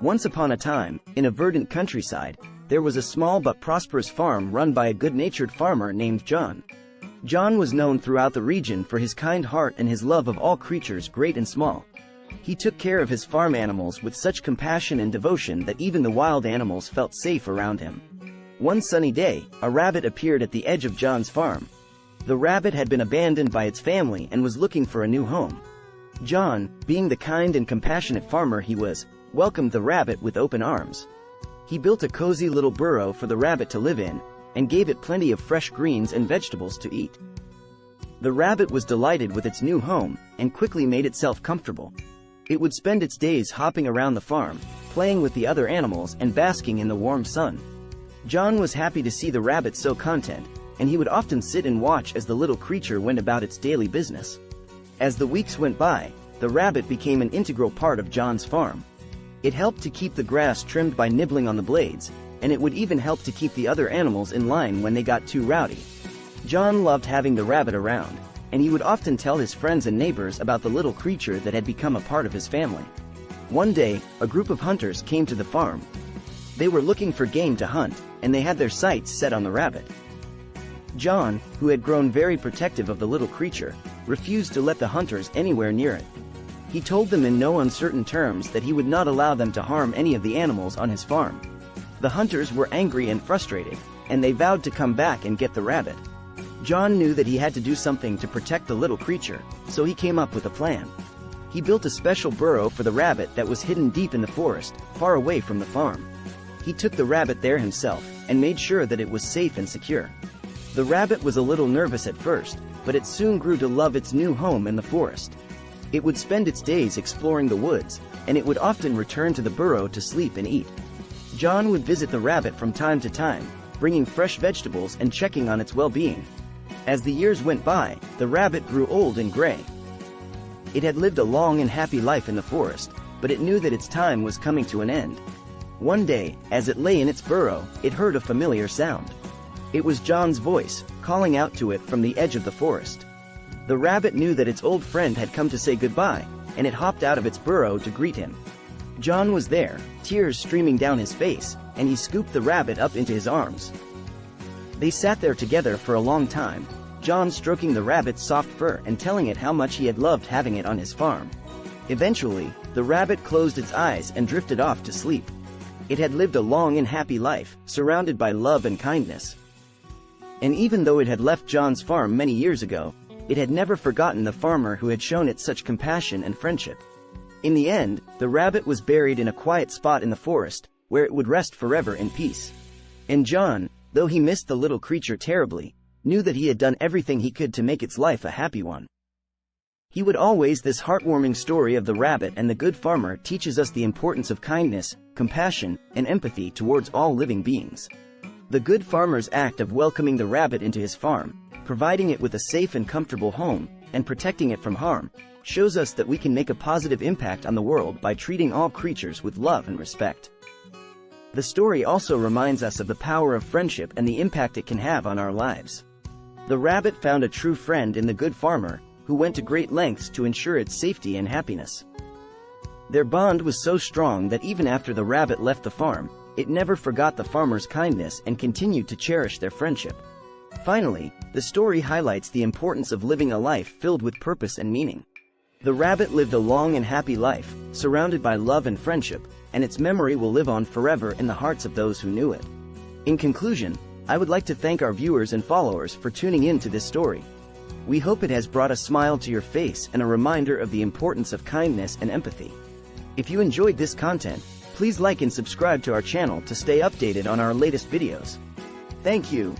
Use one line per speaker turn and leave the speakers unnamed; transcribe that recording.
Once upon a time, in a verdant countryside, there was a small but prosperous farm run by a good-natured farmer named John. John was known throughout the region for his kind heart and his love of all creatures great and small. He took care of his farm animals with such compassion and devotion that even the wild animals felt safe around him. One sunny day, a rabbit appeared at the edge of John's farm. The rabbit had been abandoned by its family and was looking for a new home. John, being the kind and compassionate farmer he was, welcomed the rabbit with open arms. He built a cozy little burrow for the rabbit to live in, and gave it plenty of fresh greens and vegetables to eat. The rabbit was delighted with its new home, and quickly made itself comfortable. It would spend its days hopping around the farm, playing with the other animals and basking in the warm sun. John was happy to see the rabbit so content, and he would often sit and watch as the little creature went about its daily business. As the weeks went by, the rabbit became an integral part of John's farm. It helped to keep the grass trimmed by nibbling on the blades, and it would even help to keep the other animals in line when they got too rowdy. John loved having the rabbit around, and he would often tell his friends and neighbors about the little creature that had become a part of his family. One day, a group of hunters came to the farm. They were looking for game to hunt, and they had their sights set on the rabbit. John, who had grown very protective of the little creature, refused to let the hunters anywhere near it. He told them in no uncertain terms that he would not allow them to harm any of the animals on his farm. The hunters were angry and frustrated, and they vowed to come back and get the rabbit. John knew that he had to do something to protect the little creature, so he came up with a plan. He built a special burrow for the rabbit that was hidden deep in the forest, far away from the farm. He took the rabbit there himself, and made sure that it was safe and secure. The rabbit was a little nervous at first, but it soon grew to love its new home in the forest. It would spend its days exploring the woods, and it would often return to the burrow to sleep and eat. John would visit the rabbit from time to time, bringing fresh vegetables and checking on its well-being. As the years went by, the rabbit grew old and gray. It had lived a long and happy life in the forest, but it knew that its time was coming to an end. One day, as it lay in its burrow, it heard a familiar sound. It was John's voice, calling out to it from the edge of the forest. The rabbit knew that its old friend had come to say goodbye, and it hopped out of its burrow to greet him. John was there, tears streaming down his face, and he scooped the rabbit up into his arms. They sat there together for a long time, John stroking the rabbit's soft fur and telling it how much he had loved having it on his farm. Eventually, the rabbit closed its eyes and drifted off to sleep. It had lived a long and happy life, surrounded by love and kindness. And even though it had left John's farm many years ago, it had never forgotten the farmer who had shown it such compassion and friendship. In the end, the rabbit was buried in a quiet spot in the forest, where it would rest forever in peace. And John, though he missed the little creature terribly, knew that he had done everything he could to make its life a happy one. He would always. This heartwarming story of the rabbit and the good farmer teaches us the importance of kindness, compassion, and empathy towards all living beings. The good farmer's act of welcoming the rabbit into his farm, providing it with a safe and comfortable home, and protecting it from harm, shows us that we can make a positive impact on the world by treating all creatures with love and respect. The story also reminds us of the power of friendship and the impact it can have on our lives. The rabbit found a true friend in the good farmer, who went to great lengths to ensure its safety and happiness. Their bond was so strong that even after the rabbit left the farm, it never forgot the farmer's kindness and continued to cherish their friendship. Finally, the story highlights the importance of living a life filled with purpose and meaning. The rabbit lived a long and happy life, surrounded by love and friendship, and its memory will live on forever in the hearts of those who knew it. In conclusion, I would like to thank our viewers and followers for tuning in to this story. We hope it has brought a smile to your face and a reminder of the importance of kindness and empathy. If you enjoyed this content, please like and subscribe to our channel to stay updated on our latest videos. Thank you.